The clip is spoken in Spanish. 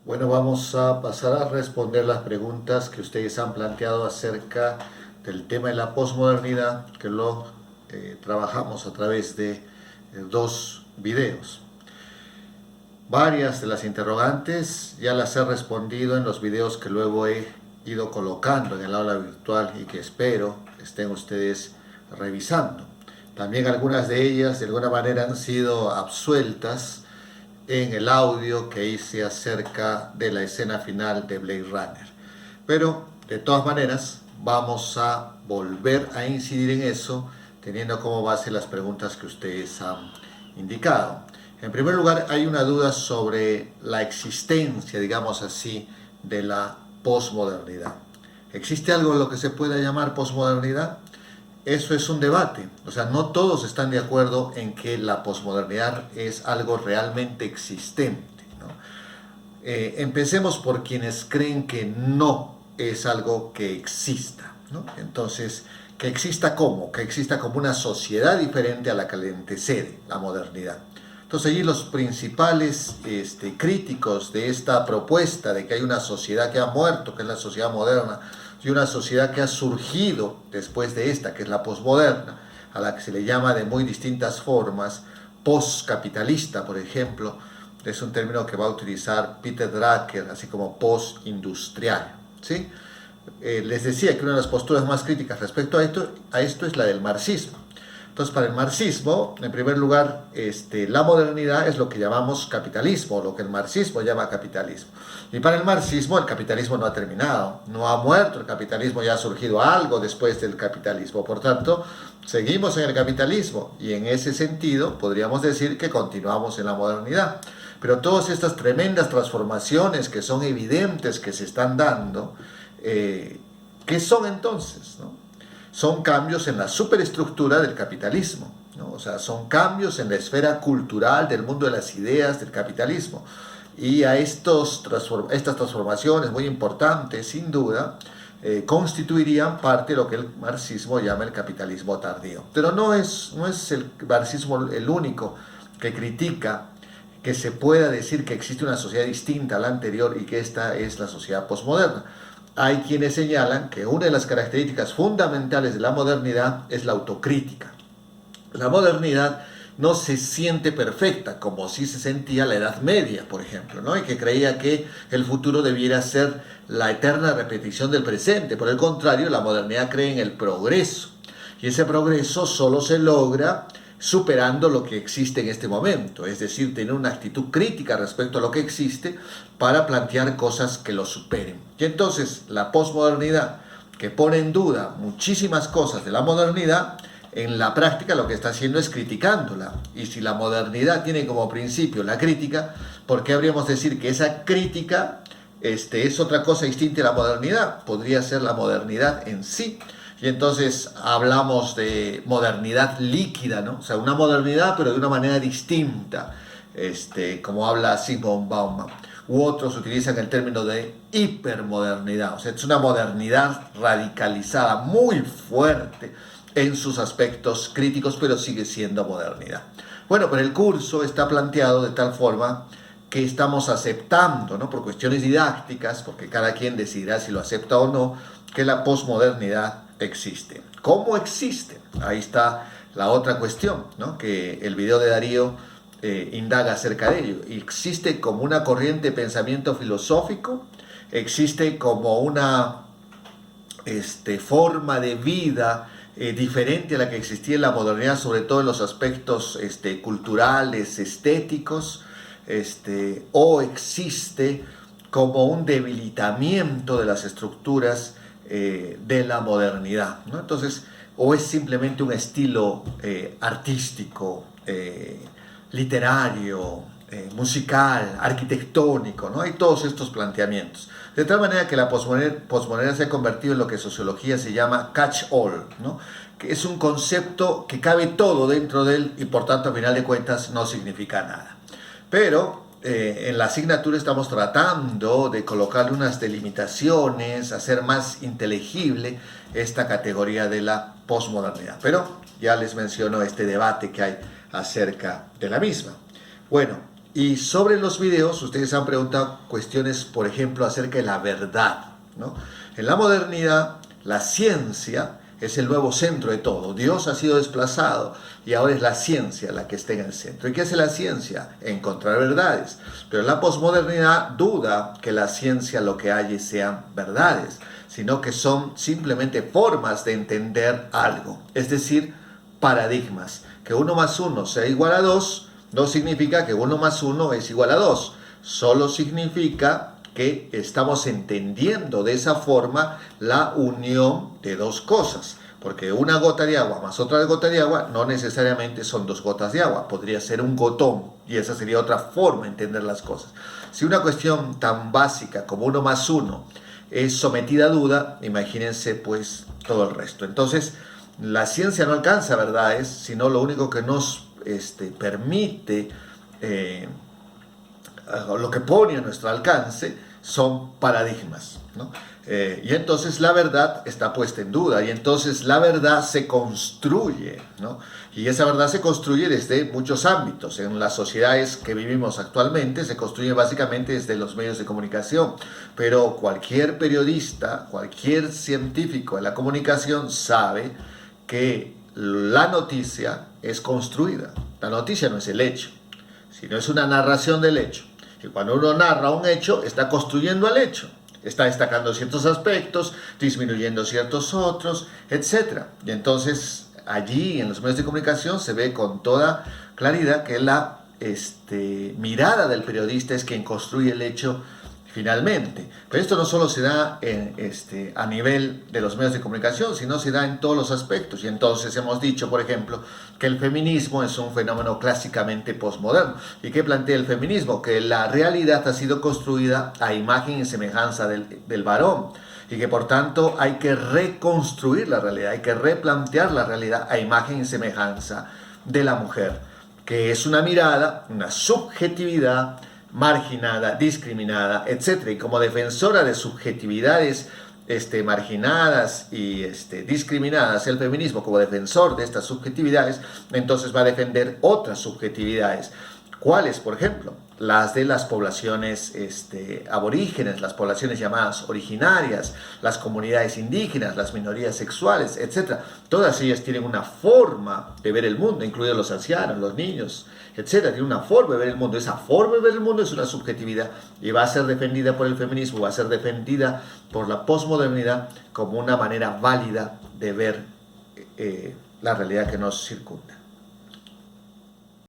Bueno, vamos a pasar a responder las preguntas que ustedes han planteado acerca del tema de la posmodernidad, que lo trabajamos a través de dos videos. Varias de las interrogantes ya las he respondido en los videos que luego he ido colocando en el aula virtual y que espero estén ustedes revisando. También algunas de ellas de alguna manera han sido absueltas en el audio que hice acerca de la escena final de Blade Runner. Pero de todas maneras vamos a volver a incidir en eso teniendo como base las preguntas que ustedes han indicado. En primer lugar, hay una duda sobre la existencia, digamos así, de la posmodernidad. ¿Existe algo en lo que se pueda llamar posmodernidad? Eso es un debate. O sea, no todos están de acuerdo en que la posmodernidad es algo realmente existente, ¿no? Empecemos por quienes creen que no es algo que exista, ¿no? Entonces, que exista ¿cómo? Que exista como una sociedad diferente a la que le antecede la modernidad. Entonces allí los principales críticos de esta propuesta de que hay una sociedad que ha muerto, que es la sociedad moderna, y una sociedad que ha surgido después de esta, que es la posmoderna, a la que se le llama de muy distintas formas, postcapitalista, por ejemplo, es un término que va a utilizar Peter Drucker, así como postindustrial, ¿sí? Les decía que una de las posturas más críticas respecto a esto es la del marxismo. Entonces, para el marxismo, en primer lugar, la modernidad es lo que llamamos capitalismo, lo que el marxismo llama capitalismo. Y para el marxismo, el capitalismo no ha terminado, no ha muerto el capitalismo, ya ha surgido algo después del capitalismo. Por tanto, seguimos en el capitalismo y en ese sentido podríamos decir que continuamos en la modernidad. Pero todas estas tremendas transformaciones que son evidentes que se están dando, ¿qué son entonces, no? Son cambios en la superestructura del capitalismo, ¿no? O sea, son cambios en la esfera cultural del mundo de las ideas del capitalismo. Y a estas transformaciones muy importantes, sin duda, constituirían parte de lo que el marxismo llama el capitalismo tardío. Pero no es el marxismo el único que critica que se pueda decir que existe una sociedad distinta a la anterior y que esta es la sociedad posmoderna. Hay quienes señalan que una de las características fundamentales de la modernidad es la autocrítica. La modernidad no se siente perfecta, como si se sentía la Edad Media, por ejemplo, ¿no? Y que creía que el futuro debiera ser la eterna repetición del presente. Por el contrario, la modernidad cree en el progreso. Y ese progreso solo se logra superando lo que existe en este momento, es decir, tener una actitud crítica respecto a lo que existe para plantear cosas que lo superen. Y entonces la posmodernidad, que pone en duda muchísimas cosas de la modernidad, en la práctica lo que está haciendo es criticándola. Y si la modernidad tiene como principio la crítica, ¿por qué habríamos de decir que esa crítica es otra cosa distinta a la modernidad? Podría ser la modernidad en sí. Y entonces hablamos de modernidad líquida, ¿no? O sea, una modernidad pero de una manera distinta, como habla Zygmunt Bauman. U otros utilizan el término de hipermodernidad, o sea, es una modernidad radicalizada, muy fuerte en sus aspectos críticos, pero sigue siendo modernidad. Bueno, pero el curso está planteado de tal forma que estamos aceptando, ¿no? Por cuestiones didácticas, porque cada quien decidirá si lo acepta o no, que la posmodernidad existe. ¿Cómo existe? Ahí está la otra cuestión, ¿no? Que el video de Darío indaga acerca de ello. ¿Existe como una corriente de pensamiento filosófico? ¿Existe como una forma de vida diferente a la que existía en la modernidad, sobre todo en los aspectos culturales, estéticos? ¿O existe como un debilitamiento de las estructuras de la modernidad, ¿no? Entonces, o es simplemente un estilo artístico, literario, musical, arquitectónico, ¿no? Hay todos estos planteamientos. De tal manera que la posmodernidad se ha convertido en lo que en sociología se llama catch-all, ¿no? Que es un concepto que cabe todo dentro de él y por tanto, a final de cuentas, no significa nada. Pero en la asignatura estamos tratando de colocarle unas delimitaciones, hacer más inteligible esta categoría de la posmodernidad. Pero ya les menciono este debate que hay acerca de la misma. Bueno, Y sobre los videos, ustedes han preguntado cuestiones, por ejemplo, acerca de la verdad, ¿no? En la modernidad, la ciencia es el nuevo centro de todo. Dios ha sido desplazado y ahora es la ciencia la que está en el centro. ¿Y qué hace la ciencia? Encontrar verdades. Pero la posmodernidad duda que la ciencia lo que halle sean verdades, sino que son simplemente formas de entender algo. Es decir, paradigmas. Que 1 más 1 sea igual a 2 no significa que 1 más 1 es igual a 2. Solo significa que estamos entendiendo de esa forma la unión de dos cosas. Porque una gota de agua más otra gota de agua no necesariamente son 2 gotas de agua. Podría ser un gotón y esa sería otra forma de entender las cosas. Si una cuestión tan básica como 1 más 1 es sometida a duda, imagínense pues todo el resto. Entonces, la ciencia no alcanza verdades, sino lo único que nos permite, lo que pone a nuestro alcance, son paradigmas, ¿no? Y entonces la verdad está puesta en duda, y entonces la verdad se construye, ¿no? Y esa verdad se construye desde muchos ámbitos. En las sociedades que vivimos actualmente se construye básicamente desde los medios de comunicación, pero cualquier periodista, cualquier científico de la comunicación sabe que la noticia es construida. La noticia no es el hecho, sino es una narración del hecho. Y cuando uno narra un hecho, está construyendo el hecho. Está destacando ciertos aspectos, disminuyendo ciertos otros, etc. Y entonces allí en los medios de comunicación se ve con toda claridad que la mirada del periodista es quien construye el hecho finalmente. Pero esto no solo se da a nivel de los medios de comunicación, sino se da en todos los aspectos. Y entonces hemos dicho, por ejemplo, que el feminismo es un fenómeno clásicamente posmoderno. ¿Y qué plantea el feminismo? Que la realidad ha sido construida a imagen y semejanza del varón. Y que por tanto hay que reconstruir la realidad, hay que replantear la realidad a imagen y semejanza de la mujer. Que es una mirada, una subjetividad marginada, discriminada, etc. Y como defensora de subjetividades marginadas y discriminadas, el feminismo como defensor de estas subjetividades, entonces va a defender otras subjetividades. ¿Cuáles? Por ejemplo, las de las poblaciones aborígenes, las poblaciones llamadas originarias, las comunidades indígenas, las minorías sexuales, etc. Todas ellas tienen una forma de ver el mundo, incluidos los ancianos, los niños, etc. Tienen una forma de ver el mundo. Esa forma de ver el mundo es una subjetividad y va a ser defendida por el feminismo, va a ser defendida por la posmodernidad como una manera válida de ver la realidad que nos circunda.